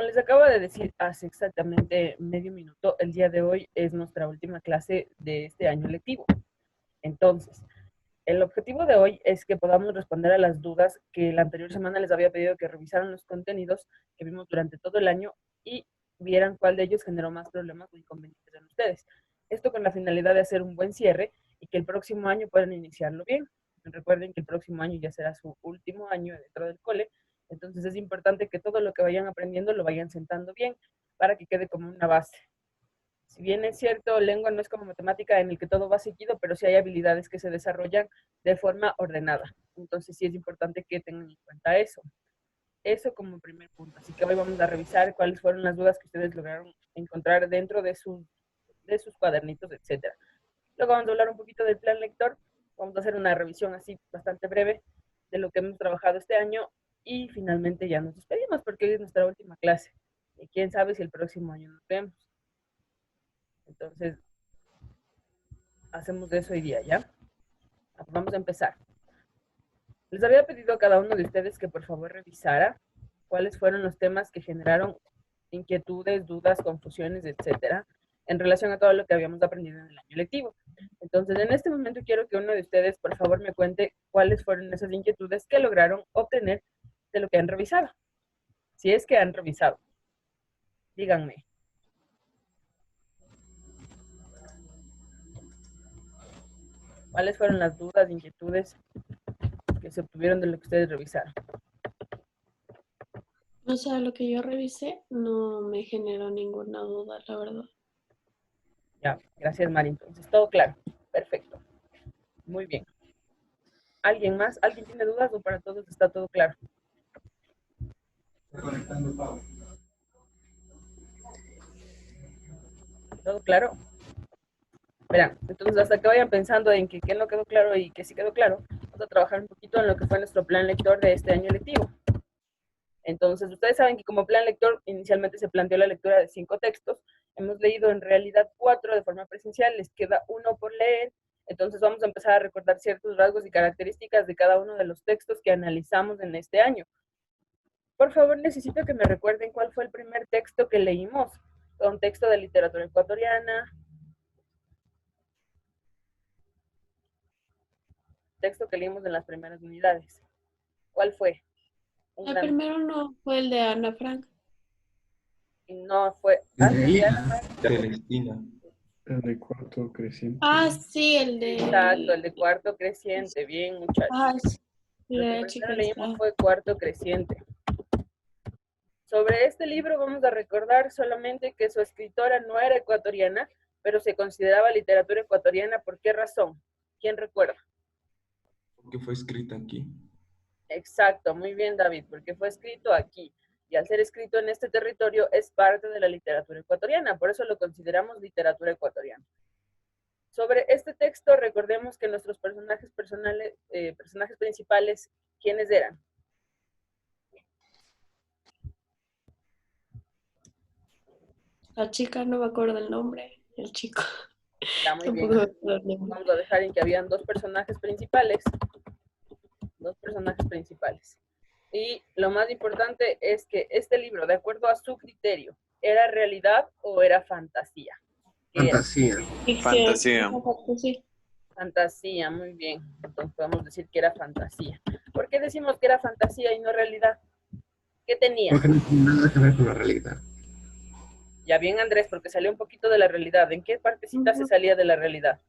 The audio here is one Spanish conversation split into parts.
Como les acabo de decir hace exactamente medio minuto, el día de hoy es nuestra última clase de este año lectivo. Entonces, el objetivo de hoy es que podamos responder a las dudas que la anterior semana les había pedido que revisaran los contenidos que vimos durante todo el año y vieran cuál de ellos generó más problemas o inconvenientes en ustedes. Esto con la finalidad de hacer un buen cierre y que el próximo año puedan iniciarlo bien. Recuerden que el próximo año ya será su último año dentro del cole, entonces es importante que todo lo que vayan aprendiendo lo vayan sentando bien para que quede como una base. Si bien es cierto, lengua no es como matemática en el que todo va seguido, pero sí hay habilidades que se desarrollan de forma ordenada. Entonces sí es importante que tengan en cuenta eso. Eso como primer punto. Así que hoy vamos a revisar cuáles fueron las dudas que ustedes lograron encontrar dentro de sus cuadernitos, etcétera. Luego vamos a hablar un poquito del plan lector. Vamos a hacer una revisión así bastante breve de lo que hemos trabajado este año y finalmente ya nos despedimos porque hoy es nuestra última clase. Y quién sabe si el próximo año nos vemos. Entonces, hacemos de eso hoy día, ¿ya? Vamos a empezar. Les había pedido a cada uno de ustedes que por favor revisara cuáles fueron los temas que generaron inquietudes, dudas, confusiones, etcétera, en relación a todo lo que habíamos aprendido en el año lectivo. Entonces, en este momento quiero que uno de ustedes, por favor, me cuente cuáles fueron esas inquietudes que lograron obtener de lo que han revisado. Si es que han revisado, díganme. ¿Cuáles fueron las dudas, inquietudes que se obtuvieron de lo que ustedes revisaron? O sea, lo que yo revisé no me generó ninguna duda, la verdad. Ya, gracias, Mari. Entonces, todo claro. Perfecto. Muy bien. ¿Alguien más? ¿Alguien tiene dudas o para todos está todo claro? ¿Todo claro? Verán, entonces hasta que vayan pensando en que qué no quedó claro y que sí quedó claro, vamos a trabajar un poquito en lo que fue nuestro plan lector de este año lectivo. Entonces, ustedes saben que como plan lector inicialmente se planteó la lectura de 5 textos. Hemos leído en realidad 4 de forma presencial, les queda 1 por leer. Entonces vamos a empezar a recordar ciertos rasgos y características de cada uno de los textos que analizamos en este año. Por favor, necesito que me recuerden cuál fue el primer texto que leímos. Un texto de literatura ecuatoriana. Texto que leímos en las primeras unidades. ¿Cuál fue? El primero no fue el de Ana Frank. Y no fue antes de Ana Frank. Celestina. El de cuarto creciente. Ah, sí, el de... Exacto, el de cuarto creciente. Bien, muchachos. Ah, sí. Lo que La primero chica leímos está... fue cuarto creciente. Sobre este libro vamos a recordar solamente que su escritora no era ecuatoriana, pero se consideraba literatura ecuatoriana. ¿Por qué razón? ¿Quién recuerda? Porque fue escrita aquí. Exacto, muy bien, David, porque fue escrito aquí. Y al ser escrito en este territorio es parte de la literatura ecuatoriana, por eso lo consideramos literatura ecuatoriana. Sobre este texto, recordemos que nuestros personajes principales, ¿quiénes eran? La chica, no me acuerdo el nombre. El chico. Ya, muy bien. Tampoco me acuerdo el nombre. Vamos a dejar en que habían dos personajes principales. Dos personajes principales. Y lo más importante es que este libro, de acuerdo a su criterio, ¿era realidad o era fantasía? Fantasía. Fantasía. Sí. Fantasía, muy bien. Entonces podemos decir que era fantasía. ¿Por qué decimos que era fantasía y no realidad? ¿Qué tenía? Porque no tiene nada que ver con la realidad. Ya bien, Andrés, porque salió un poquito de la realidad. ¿En qué partecita se salía de la realidad?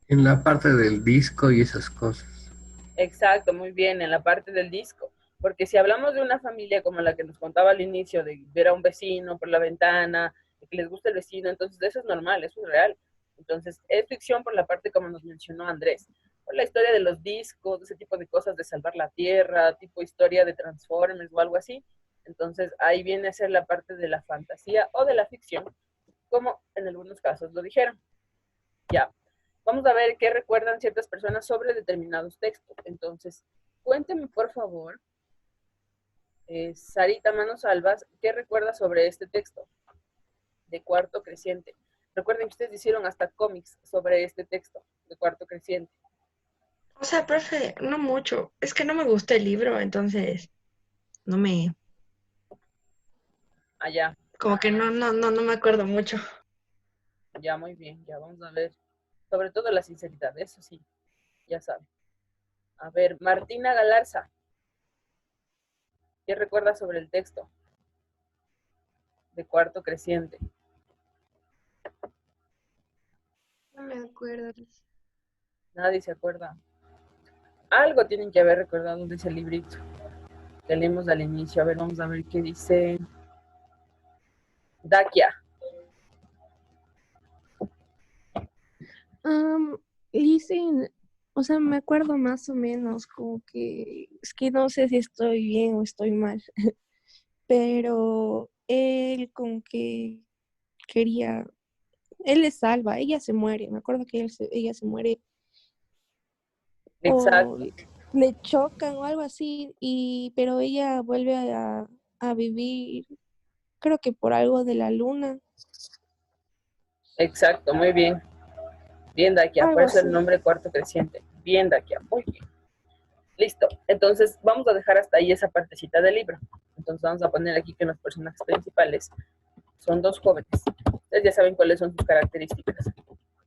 En la parte del disco y esas cosas. Exacto, muy bien, en la parte del disco. Porque si hablamos de una familia como la que nos contaba al inicio, de ver a un vecino por la ventana, de que les gusta el vecino, entonces eso es normal, eso es real. Entonces es ficción por la parte como nos mencionó Andrés, por la historia de los discos, ese tipo de cosas de salvar la tierra, tipo historia de Transformers o algo así. Entonces ahí viene a ser la parte de la fantasía o de la ficción, como en algunos casos lo dijeron. Ya, vamos a ver qué recuerdan ciertas personas sobre determinados textos. Entonces, cuéntenme por favor, Sarita Manos Albas, ¿qué recuerda sobre este texto de cuarto creciente? Recuerden que ustedes hicieron hasta cómics sobre este texto de cuarto creciente. O sea, profe, no mucho. Es que no me gustó el libro, entonces no me Allá, Como que no me acuerdo mucho. ya muy bien, ya vamos a ver. Sobre todo la sinceridad, eso sí, ya saben. A ver, Martina Galarza, ¿qué recuerda sobre el texto de Cuarto Creciente? No me acuerdo. Nadie se acuerda. Algo tienen que haber recordado de ese librito que leímos al inicio. A ver, vamos a ver qué dice Dakia. Am, Listen, o sea, me acuerdo más o menos, como que es que no sé si estoy bien o estoy mal, pero él como que quería, él le salva, ella se muere, me acuerdo que ella se muere o Exacto, le chocan o algo así, pero ella vuelve a vivir, creo que por algo de la luna, exacto, muy bien. Bien, Dakia, por algo eso el así. nombre Cuarto Creciente. Bien, Dakia, muy bien. Listo. Entonces, vamos a dejar hasta ahí esa partecita del libro. Entonces, vamos a poner aquí que los personajes principales son dos jóvenes. Ustedes ya saben cuáles son sus características.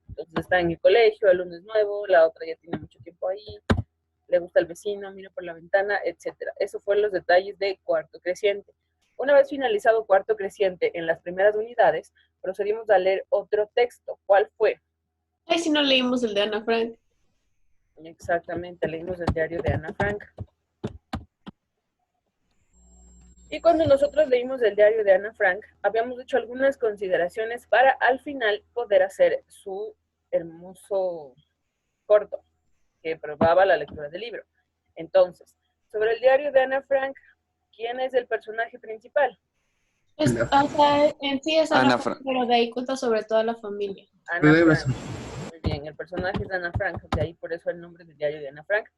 Entonces, está en el colegio, el uno es nuevo, la otra ya tiene mucho tiempo ahí, le gusta el vecino, mira por la ventana, etcétera. Eso fueron los detalles de Cuarto Creciente. Una vez finalizado Cuarto Creciente en las primeras unidades, procedimos a leer otro texto. ¿Cuál fue? Ay, si no leímos el de Ana Frank. Exactamente, leímos el diario de Ana Frank. Y cuando nosotros leímos el diario de Ana Frank, habíamos hecho algunas consideraciones para al final poder hacer su hermoso corto que probaba la lectura del libro. Entonces, sobre el diario de Ana Frank, ¿quién es el personaje principal? O sea, en sí es Ana Ana Frank, Frank. pero de ahí cuenta sobre toda la familia. Ana Frank. Muy bien, el personaje es Ana Frank, de ahí por eso el nombre del diario de Ana Frank.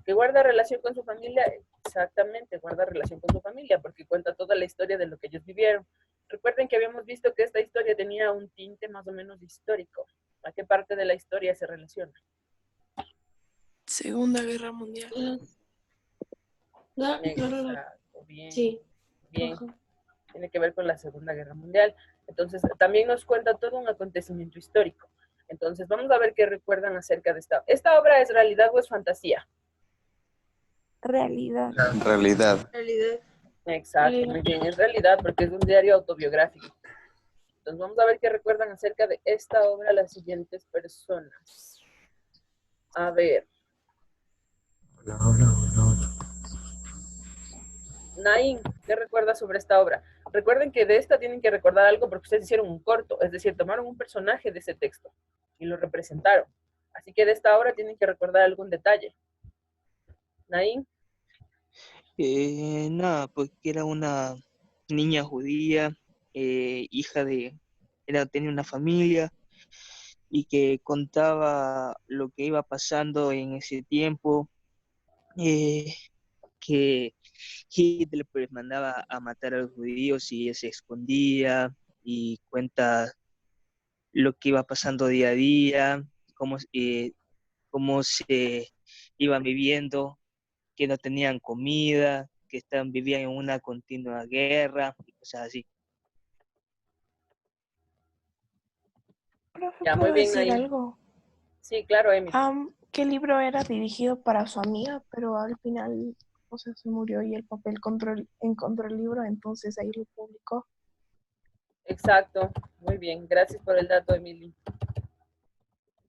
Que guarda relación con su familia, exactamente, guarda relación con su familia, porque cuenta toda la historia de lo que ellos vivieron. Recuerden que habíamos visto que esta historia tenía un tinte más o menos histórico. ¿A qué parte de la historia se relaciona? Segunda Guerra Mundial. No. Exacto, bien, Sí. bien. Ajá. Tiene que ver con la Segunda Guerra Mundial. Entonces, también nos cuenta todo un acontecimiento histórico. Entonces, vamos a ver qué recuerdan acerca de esta. ¿Esta obra es realidad o es fantasía? Realidad. Realidad. Realidad. Exacto, muy bien, es realidad porque es un diario autobiográfico. Entonces vamos a ver qué recuerdan acerca de esta obra las siguientes personas. A ver, Naim, ¿qué recuerdas sobre esta obra? Recuerden que de esta tienen que recordar algo porque ustedes hicieron un corto, es decir, tomaron un personaje de ese texto y lo representaron. Así que de esta obra tienen que recordar algún detalle. Naim, Nada, pues que era una niña judía, hija tenía una familia y que contaba lo que iba pasando en ese tiempo, eh, que Hitler pues mandaba a matar a los judíos y ella se escondía y cuenta lo que iba pasando día a día, cómo se iban viviendo, que no tenían comida, que vivían en una continua guerra y cosas así. Profe, ya, muy ¿puedo bien, decir Naim. algo? Sí, claro, Emily. Que el libro era dirigido para su amiga, pero al final, o sea, se murió y el papel encontró el libro, entonces ahí lo publicó. Exacto, muy bien, gracias por el dato, Emily.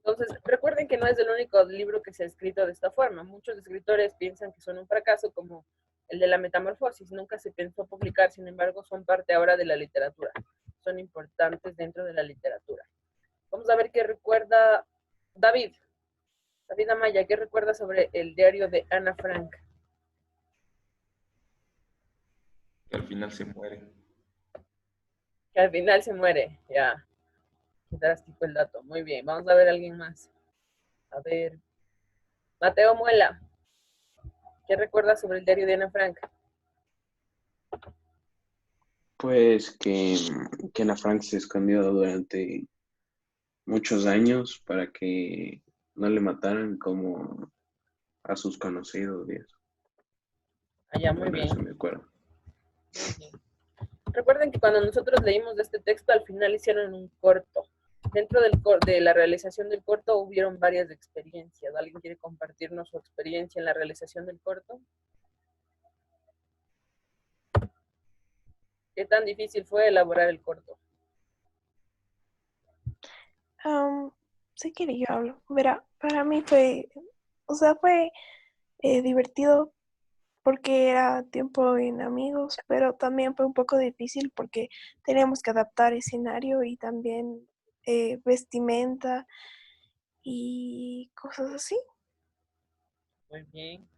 Entonces, recuerden que no es el único libro que se ha escrito de esta forma. Muchos escritores piensan que son un fracaso, como el de la Metamorfosis. Nunca se pensó publicar, sin embargo, son parte ahora de la literatura. Son importantes dentro de la literatura. Vamos a ver qué recuerda David. David Amaya, ¿qué recuerda sobre el diario de Ana Frank? Que al final se muere. Que al final se muere, ya. Qué drástico el dato. Muy bien, vamos a ver a alguien más. A ver, Mateo Muela, ¿qué recuerda sobre el diario de Ana Frank? Pues que Ana Frank se escondió durante muchos años para que no le mataran como a sus conocidos y eso. Allá, muy Bueno, bien. eso me acuerdo. Muy bien. Recuerden que cuando nosotros leímos de este texto, al final hicieron un corto. Dentro de la realización del corto hubieron varias experiencias. ¿Alguien quiere compartirnos su experiencia en la realización del corto? ¿Qué tan difícil fue elaborar el corto? Si quiere yo hablo. Verá, para mí fue, fue divertido porque era tiempo en amigos, pero también fue un poco difícil porque teníamos que adaptar escenario y también vestimenta y cosas así. Muy bien.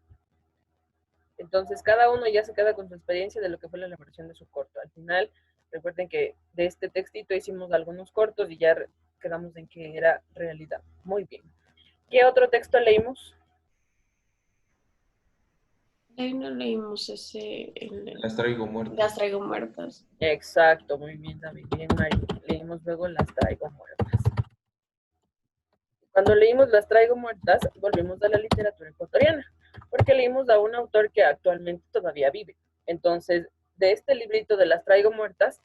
Entonces, cada uno ya se queda con su experiencia de lo que fue la elaboración de su corto. Al final, recuerden que de este textito hicimos algunos cortos y ya quedamos en que era realidad. Muy bien. ¿Qué otro texto leímos? Ahí no leímos Las traigo muertas. Las traigo muertas. Exacto, muy bien, David. Bien, Mari. Leímos luego Las traigo muertas. Cuando leímos Las traigo muertas, volvimos a la literatura ecuatoriana, porque leímos a un autor que actualmente todavía vive. Entonces, de este librito de Las traigo muertas,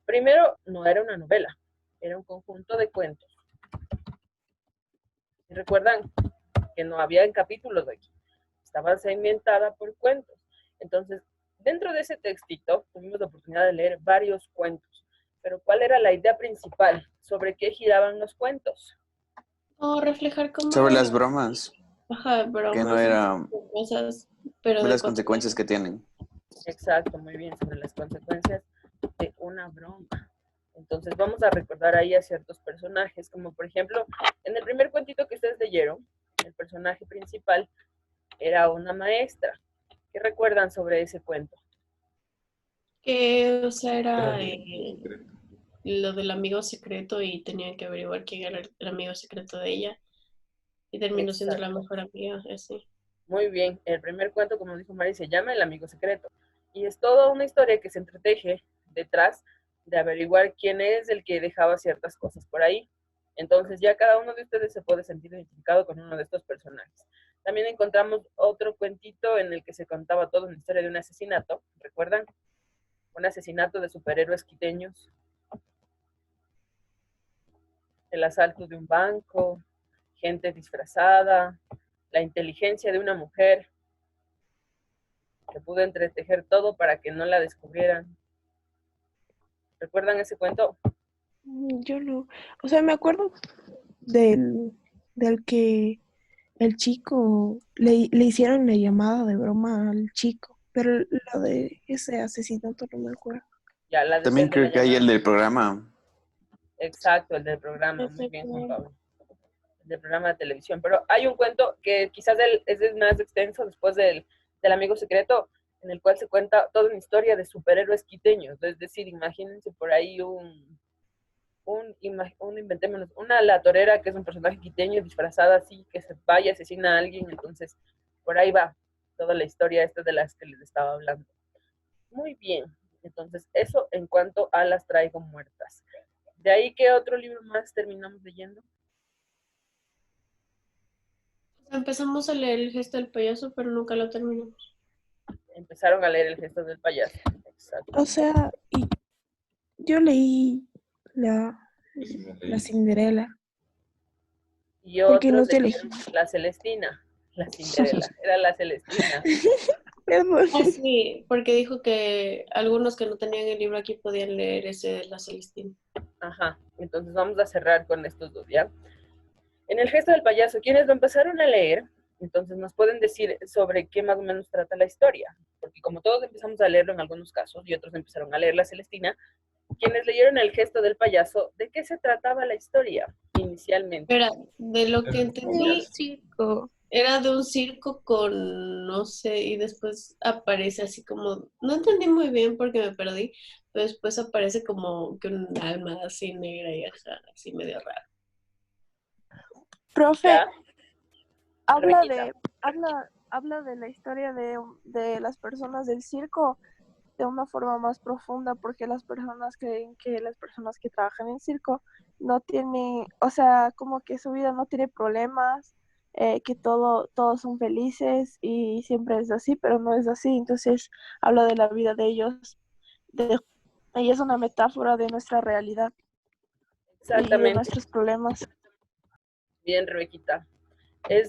primero no era una novela, era un conjunto de cuentos. ¿Recuerdan que no había capítulos de aquí? Estaba segmentada por cuentos. Entonces, dentro de ese textito tuvimos la oportunidad de leer varios cuentos. Pero ¿cuál era la idea principal? ¿Sobre qué giraban los cuentos? O reflejar cómo... Sobre las bromas, Ajá, bromas. que no era Cosas, pero de de las consecuencias que tienen. Exacto, muy bien, sobre las consecuencias de una broma. Entonces vamos a recordar ahí a ciertos personajes, como por ejemplo, en el primer cuentito que ustedes leyeron, el personaje principal era una maestra. ¿Qué recuerdan sobre ese cuento? Que, o sea, Era era secreto. lo del amigo secreto y tenían que averiguar quién era el amigo secreto de ella. Y terminó siendo la Exacto. mejor amiga, así. Muy bien, el primer cuento, como dijo Mari, se llama El amigo secreto. Y es toda una historia que se entreteje detrás de averiguar quién es el que dejaba ciertas cosas por ahí. Entonces ya cada uno de ustedes se puede sentir identificado con uno de estos personajes. También encontramos otro cuentito en el que se contaba toda una historia de un asesinato. ¿Recuerdan? Un asesinato de superhéroes quiteños. El asalto de un banco, gente disfrazada, la inteligencia de una mujer que pudo entretejer todo para que no la descubrieran. ¿Recuerdan ese cuento? Yo no, me acuerdo del que el chico le hicieron la llamada de broma al chico, pero lo de ese asesinato no me acuerdo. Ya, la de También de la creo que hay el llamada. del programa. Exacto, el del programa. Muy bien, Juan Pablo. El del programa de televisión. Pero hay un cuento que quizás es el más extenso después del amigo secreto, en el cual se cuenta toda una historia de superhéroes quiteños. Es decir, imagínense por ahí inventémonos, una La Torera, que es un personaje quiteño disfrazada así, que se vaya y asesina a alguien. Entonces, por ahí va toda la historia esta de las que les estaba hablando. Muy bien. Entonces, eso en cuanto a Las traigo muertas. De ahí, ¿qué otro libro más terminamos leyendo? Empezamos a leer El gesto del payaso, pero nunca lo terminamos. Empezaron a leer El gesto del payaso. Exacto. Y yo leí la La Cinderela. Y Porque otros no te leyeron La Celestina. La Cinderela. Era La Celestina. Perdón. Ah, sí, porque dijo que algunos que no tenían el libro aquí podían leer ese de La Celestina. Ajá. Entonces vamos a cerrar con estos dos, ¿ya? En El gesto del payaso, quienes lo empezaron a leer, entonces nos pueden decir sobre qué más o menos trata la historia. Porque como todos empezamos a leerlo en algunos casos y otros empezaron a leer La Celestina, quienes leyeron El gesto del payaso, ¿de qué se trataba la historia inicialmente? Pero de lo que entendí, Circo. era de un circo con, no sé, y después aparece así como, no entendí muy bien porque me perdí, pero después aparece como que un alma así negra y así medio raro. Profe, ¿Ya? habla Rebequita. habla de la historia de las personas del circo de una forma más profunda, porque las personas creen que las personas que trabajan en circo no tienen, como que su vida no tiene problemas, que todos son felices y siempre es así, pero no es así. Entonces habla de la vida de ellos, de Ella es una metáfora de nuestra realidad y de Exactamente. nuestros problemas. Bien, Rebequita.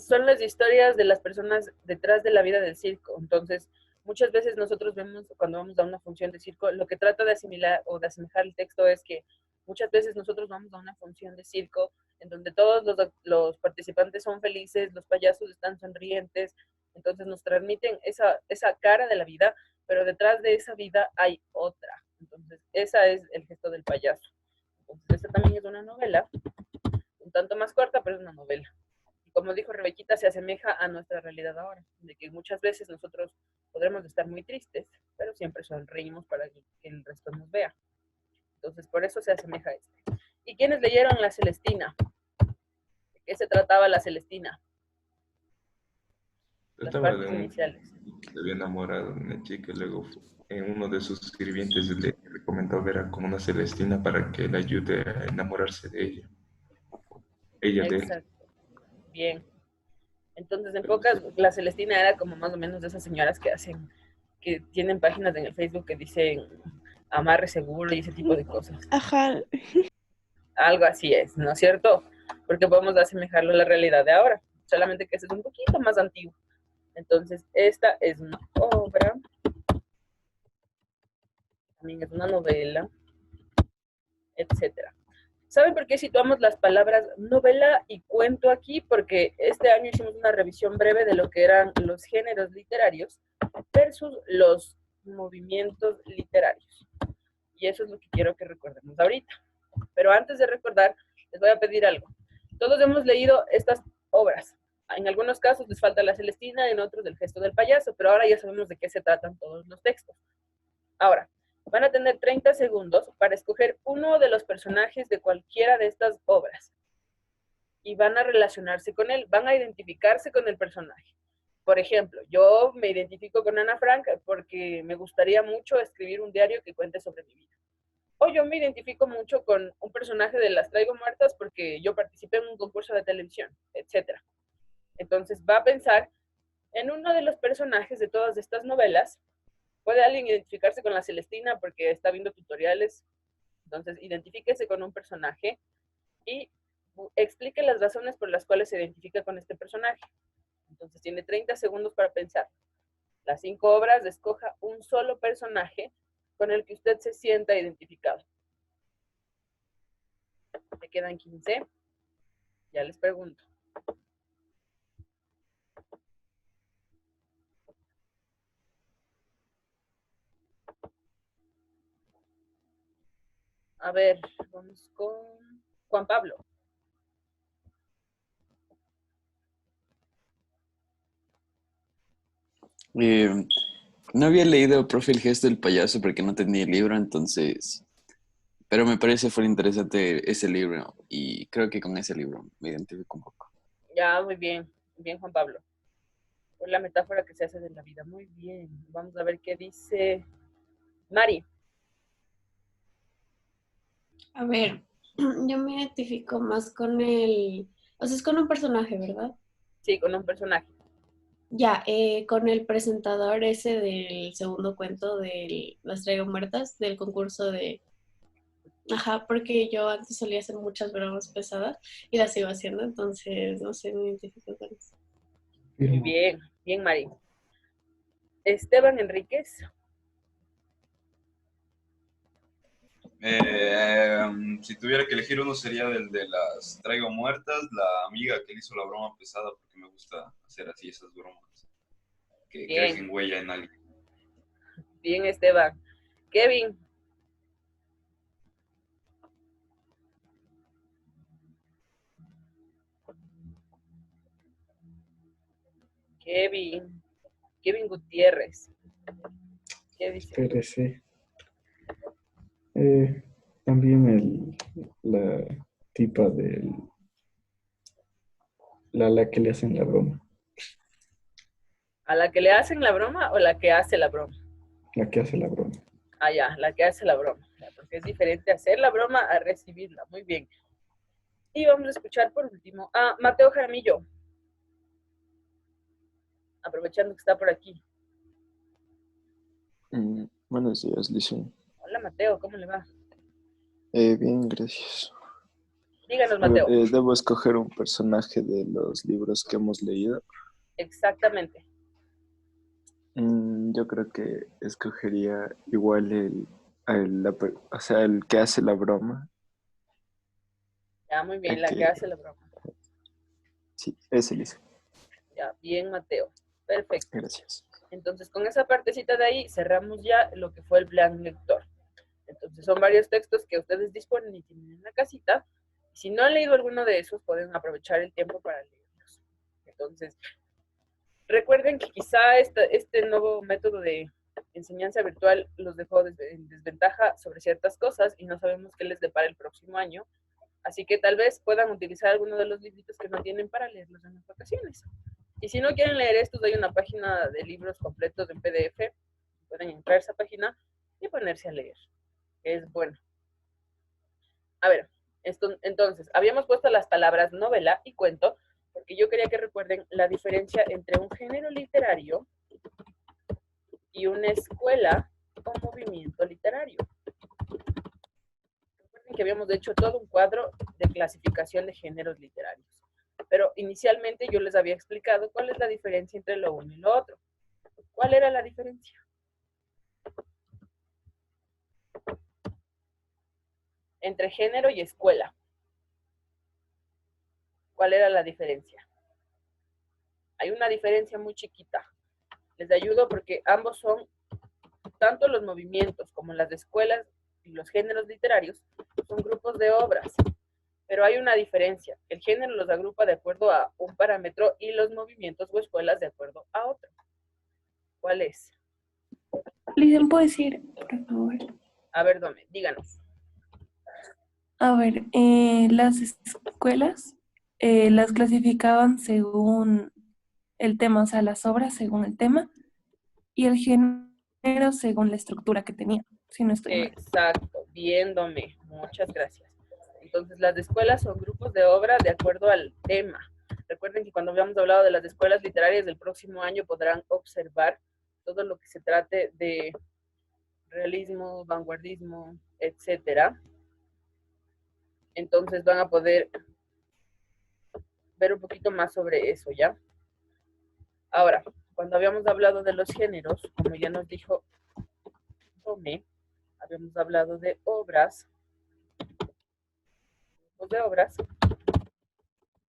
Son las historias de las personas detrás de la vida del circo. Entonces, muchas veces nosotros vemos cuando vamos a una función de circo, lo que trata de asimilar o de asemejar el texto es que muchas veces nosotros vamos a una función de circo en donde todos los participantes son felices, los payasos están sonrientes, entonces nos transmiten esa cara de la vida, pero detrás de esa vida hay otra. Entonces, esa es el gesto del payaso. Entonces, esta también es una novela, un tanto más corta, pero es una novela. Y como dijo Rebequita, se asemeja a nuestra realidad ahora, de que muchas veces nosotros podremos estar muy tristes, pero siempre sonreímos para que el resto nos vea. Entonces, por eso se asemeja a este. ¿Y quiénes leyeron La Celestina? ¿De qué se trataba La Celestina? Las partes iniciales. Se había enamorado de una chica y luego en uno de sus sirvientes le recomendó ver a como una Celestina para que le ayude a enamorarse de ella. Ella de él. Exacto. Bien. Entonces, en pocas, La Celestina era como más o menos de esas señoras que tienen páginas en el Facebook que dicen amarre seguro y ese tipo de cosas. Ajá. Algo así es, ¿no es cierto? Porque podemos asemejarlo a la realidad de ahora, solamente que este es un poquito más antiguo. Entonces, esta es una obra, también es una novela, etcétera. ¿Saben por qué situamos las palabras novela y cuento aquí? Porque este año hicimos una revisión breve de lo que eran los géneros literarios versus los movimientos literarios. Y eso es lo que quiero que recordemos ahorita. Pero antes de recordar, les voy a pedir algo. Todos hemos leído estas obras. En algunos casos les falta La Celestina, en otros El gesto del payaso, pero ahora ya sabemos de qué se tratan todos los textos. Ahora, van a tener 30 segundos para escoger uno de los personajes de cualquiera de estas obras. Y van a relacionarse con él, van a identificarse con el personaje. Por ejemplo, yo me identifico con Ana Frank porque me gustaría mucho escribir un diario que cuente sobre mi vida. O yo me identifico mucho con un personaje de Las Traigo Muertas porque yo participé en un concurso de televisión, etc. Entonces va a pensar en uno de los personajes de todas estas novelas. Puede alguien identificarse con La Celestina porque está viendo tutoriales. Entonces, identifíquese con un personaje y explique las razones por las cuales se identifica con este personaje. Entonces, tiene 30 segundos para pensar. Las 5 obras, escoja un solo personaje con el que usted se sienta identificado. Me quedan 15. Ya les pregunto. A ver, vamos con Juan Pablo. No había leído Profe el gesto del payaso porque no tenía el libro, entonces... Pero me parece fue interesante ese libro y creo que con ese libro me identifico un poco. Ya, muy bien. Bien, Juan Pablo. Por la metáfora que se hace de la vida. Muy bien. Vamos a ver qué dice Mari. A ver, yo me identifico más con el... O sea, es con un personaje, ¿verdad? Sí, con un personaje. Ya, con el presentador ese del segundo cuento de Las Traigo Muertas, del concurso de... Ajá, porque yo antes solía hacer muchas bromas pesadas y las sigo haciendo, entonces, no sé, me identifico con eso. Muy bien, bien, Mari. Esteban Enríquez. Si tuviera que elegir uno sería el de Las Traigo Muertas, la amiga que le hizo la broma pesada, porque me gusta hacer así esas bromas que dejen huella en alguien. Bien, Esteban. Kevin. Kevin Gutiérrez. ¿Qué dice? Espérese. También la tipa del... La que le hacen la broma. ¿A la que le hacen la broma o la que hace la broma? La que hace la broma. Ah, ya, la que hace la broma. Porque es diferente hacer la broma a recibirla. Muy bien. Y vamos a escuchar por último a Mateo Jaramillo. Aprovechando que está por aquí. Buenos días, Lizzie. Hola, Mateo, ¿cómo le va? Bien, gracias. Díganos, A ver, Mateo. ¿debo escoger un personaje de los libros que hemos leído? Exactamente. Yo creo que escogería igual o sea, el que hace la broma. Ya, muy bien, El la que que, hace la broma. sí, ese dice. Ya, bien, Mateo. Perfecto. Gracias. Entonces, con esa partecita de ahí cerramos ya lo que fue el plan lector. Entonces, son varios textos que ustedes disponen y tienen en la casita. Si no han leído alguno de esos, pueden aprovechar el tiempo para leerlos. Entonces, recuerden que quizá este nuevo método de enseñanza virtual los dejó en desventaja sobre ciertas cosas y no sabemos qué les depara el próximo año. Así que tal vez puedan utilizar alguno de los libritos que no tienen para leerlos en las vacaciones. Y si no quieren leer estos, hay una página de libros completos en PDF. Pueden entrar a esa página y ponerse a leer. Es bueno. A ver, entonces, habíamos puesto las palabras novela y cuento, porque yo quería que recuerden la diferencia entre un género literario y una escuela o movimiento literario. Recuerden que habíamos hecho todo un cuadro de clasificación de géneros literarios. Pero inicialmente yo les había explicado cuál es la diferencia entre lo uno y lo otro. ¿Cuál era la diferencia? Entre género y escuela. ¿Cuál era la diferencia? Hay una diferencia muy chiquita. Les ayudo porque ambos son, tanto los movimientos como las escuelas y los géneros literarios, son grupos de obras. Pero hay una diferencia. El género los agrupa de acuerdo a un parámetro y los movimientos o escuelas de acuerdo a otro. ¿Cuál es? Liden, ¿puedo decir, por favor? A ver, Dome, díganos. A ver, las escuelas las clasificaban según el tema, o sea, las obras según el tema, y el género según la estructura que tenía, si no estoy mal. Exacto, bien, Dome, muchas gracias. Entonces, las escuelas son grupos de obra de acuerdo al tema. Recuerden que cuando habíamos hablado de las escuelas literarias del próximo año podrán observar todo lo que se trate de realismo, vanguardismo, etcétera. Entonces van a poder ver un poquito más sobre eso, ¿ya? Ahora, cuando habíamos hablado de los géneros, como ya nos dijo Tomé, habíamos hablado de obras,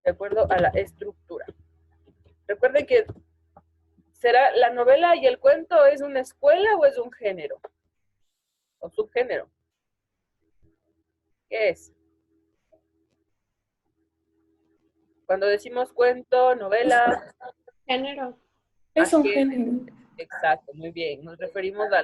de acuerdo a la estructura. Recuerden que ¿será la novela y el cuento es una escuela o es un género? ¿O subgénero? ¿Qué es? Cuando decimos cuento, novela... Género. Es un género. Exacto, muy bien. Nos referimos a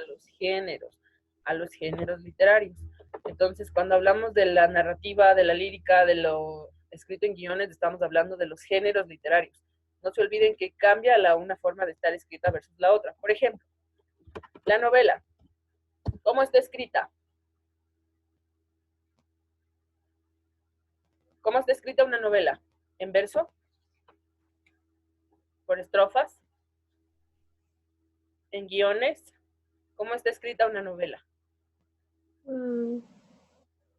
los géneros literarios. Entonces, cuando hablamos de la narrativa, de la lírica, de lo escrito en guiones, estamos hablando de los géneros literarios. No se olviden que cambia una forma de estar escrita versus la otra. Por ejemplo, la novela. ¿Cómo está escrita? ¿Cómo está escrita una novela? ¿En verso? ¿Por estrofas? ¿En guiones? ¿Cómo está escrita una novela?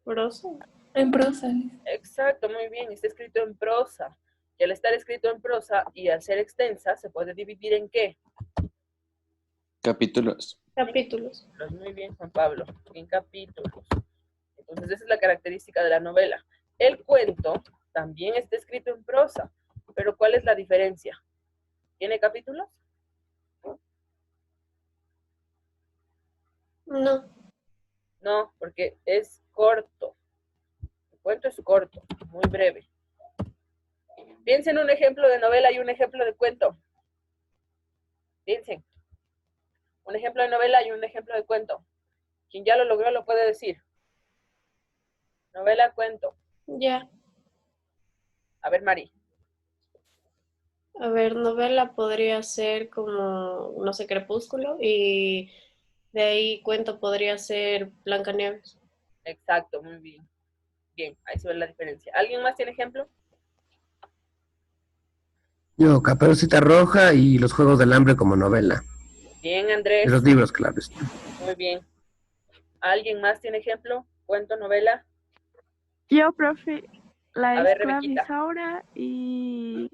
Prosa. En prosa. Exacto, muy bien. Está escrito en prosa. Y al estar escrito en prosa y al ser extensa, ¿se puede dividir en qué? Capítulos. Capítulos. Muy bien, Juan Pablo. En capítulos. Entonces, esa es la característica de la novela. El cuento también está escrito en prosa. Pero ¿cuál es la diferencia? ¿Tiene capítulos? No. No, porque es corto. El cuento es corto, muy breve. Piensen un ejemplo de novela y un ejemplo de cuento. Piensen. Un ejemplo de novela y un ejemplo de cuento. Quien ya lo logró lo puede decir. Novela, cuento. Ya. A ver, Mari. A ver, novela podría ser como, no sé, Crepúsculo, y de ahí cuento podría ser Blancanieves. Exacto, muy bien. Bien, ahí se ve la diferencia. ¿Alguien más tiene ejemplo? Yo, Caperucita Roja y Los Juegos del Hambre como novela. Bien, Andrés. De los libros, claro. Muy bien. ¿Alguien más tiene ejemplo? ¿Cuento, novela? Yo, profe, la A ver, esclava Rebequita. Isaura y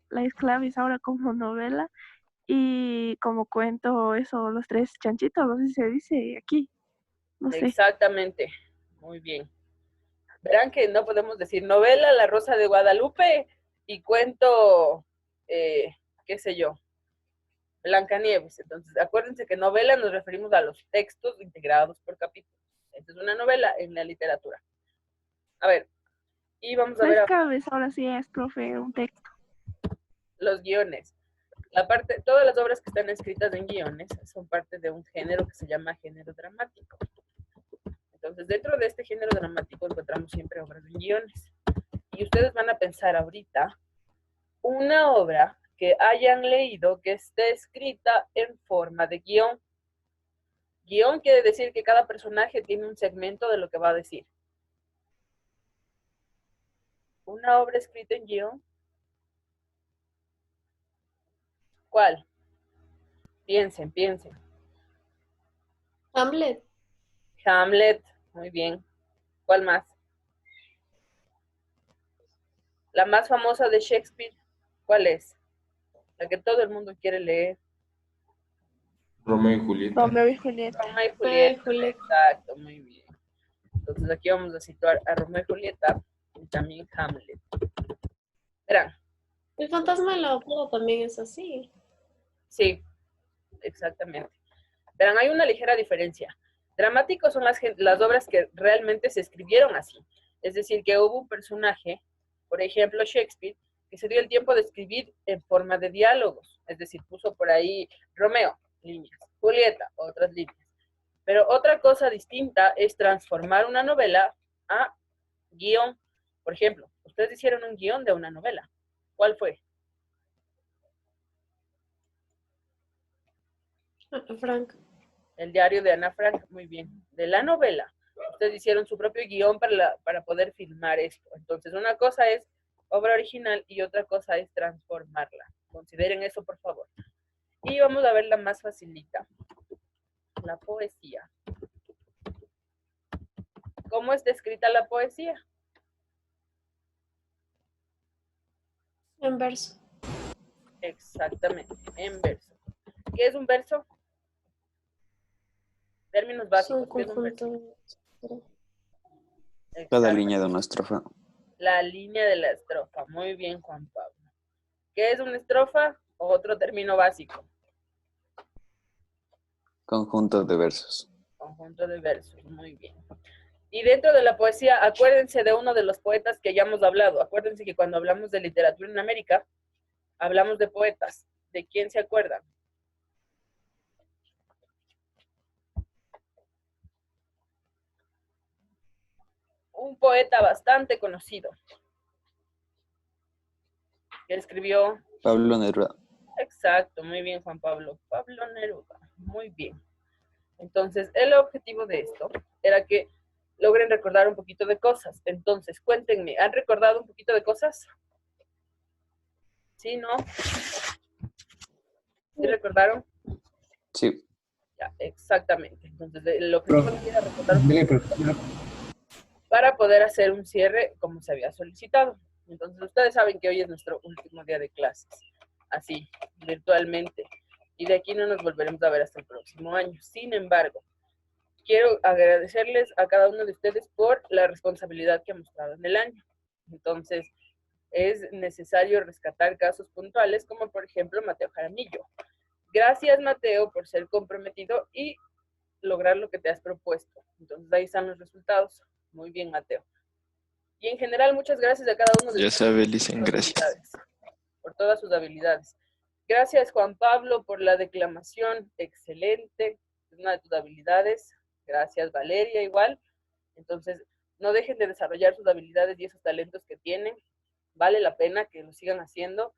la esclava Isaura como novela y como cuento eso, los tres chanchitos, no sé si se dice aquí, no sé. Exactamente. Muy bien. Verán que no podemos decir novela La Rosa de Guadalupe y cuento, qué sé yo, Blancanieves. Entonces, acuérdense que novela nos referimos a los textos integrados por capítulos. Esta es una novela en la literatura. A ver, y vamos a La ver esclava Isaura sí es, profe, un texto. los guiones. Todas las obras que están escritas en guiones son parte de un género que se llama género dramático. Entonces, dentro de este género dramático encontramos siempre obras en guiones. Y ustedes van a pensar ahorita una obra que hayan leído que esté escrita en forma de guión. Guión quiere decir que cada personaje tiene un segmento de lo que va a decir. Una obra escrita en guión. ¿Cuál? Piensen, piensen. Hamlet. Hamlet, muy bien. ¿Cuál más? La más famosa de Shakespeare, ¿cuál es? La que todo el mundo quiere leer. Romeo y Julieta. Romeo y Julieta. Romeo y Julieta. Exacto, muy bien. Entonces aquí vamos a situar a Romeo y Julieta y también Hamlet. Verán. El fantasma de la ópera también es así. Sí, exactamente. Verán, hay una ligera diferencia. Dramáticos son las obras que realmente se escribieron así. Es decir, que hubo un personaje, por ejemplo Shakespeare, que se dio el tiempo de escribir en forma de diálogos. Es decir, puso por ahí Romeo, líneas, Julieta, otras líneas. Pero otra cosa distinta es transformar una novela a guión. Por ejemplo, ustedes hicieron un guión de una novela. ¿Cuál fue? Ana Frank. El diario de Ana Frank, muy bien. De la novela. Ustedes hicieron su propio guión para poder filmar esto. Entonces, una cosa es obra original y otra cosa es transformarla. Consideren eso, por favor. Y vamos a ver la más facilita. La poesía. ¿Cómo está escrita la poesía? En verso. Exactamente, en verso. ¿Qué es un verso? Términos básicos. ¿Qué es un verso? Cada línea de una estrofa. La línea de la estrofa. Muy bien, Juan Pablo. ¿Qué es una estrofa? Otro término básico. Conjunto de versos. Conjunto de versos, muy bien. Y dentro de la poesía, acuérdense de uno de los poetas que ya hemos hablado. Acuérdense que cuando hablamos de literatura en América, hablamos de poetas. ¿De quién se acuerdan? Un poeta bastante conocido. Que escribió... Pablo Neruda. Exacto, muy bien, Juan Pablo. Pablo Neruda, muy bien. Entonces, el objetivo de esto era que logren recordar un poquito de cosas. Entonces, cuéntenme, ¿han recordado un poquito de cosas? ¿Sí, no? ¿Sí recordaron? Sí. Ya, exactamente. Entonces, el objetivo era recordar un poquito para poder hacer un cierre como se había solicitado. Entonces, ustedes saben que hoy es nuestro último día de clases, así, virtualmente. Y de aquí no nos volveremos a ver hasta el próximo año. Sin embargo, quiero agradecerles a cada uno de ustedes por la responsabilidad que han mostrado en el año. Entonces, es necesario rescatar casos puntuales, como por ejemplo Mateo Jaramillo. Gracias, Mateo, por ser comprometido y lograr lo que te has propuesto. Entonces, ahí están los resultados. Muy bien, Mateo. Y en general, muchas gracias a cada uno de Ya ustedes. sabe, Licen, gracias. Por todas sus habilidades. Gracias, Juan Pablo, por la declamación. Excelente. Es una de tus habilidades. Gracias, Valeria, igual. Entonces, no dejen de desarrollar sus habilidades y esos talentos que tienen. Vale la pena que lo sigan haciendo.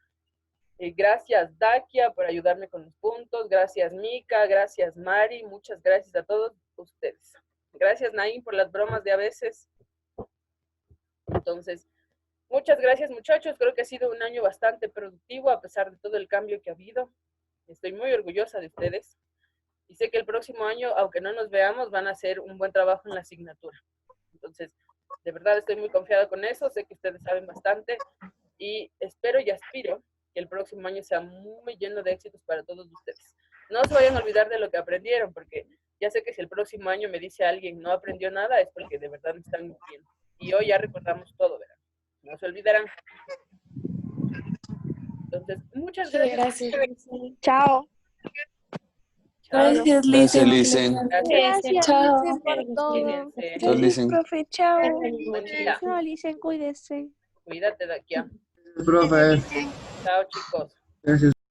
Gracias, Dakia, por ayudarme con los puntos. Gracias, Mika. Gracias, Mari. Muchas gracias a todos ustedes. Gracias, Naim, por las bromas de a veces. Entonces, muchas gracias, muchachos. Creo que ha sido un año bastante productivo a pesar de todo el cambio que ha habido. Estoy muy orgullosa de ustedes. Y sé que el próximo año, aunque no nos veamos, van a hacer un buen trabajo en la asignatura. Entonces, de verdad estoy muy confiada con eso, sé que ustedes saben bastante y espero y aspiro que el próximo año sea muy lleno de éxitos para todos ustedes. No se vayan a olvidar de lo que aprendieron, porque ya sé que si el próximo año me dice alguien no aprendió nada, es porque de verdad me están mintiendo. Y hoy ya recordamos todo, ¿verdad? No se olvidarán. Entonces, muchas gracias. Chao. Gracias, Gracias, Licen. Licen. Gracias, Chao. Licen, por todo. Chao, Licen. Profe, chao. Buen día. Chao, Licen, cuídese. Cuídate de aquí. Profe. Chao, chicos. Gracias.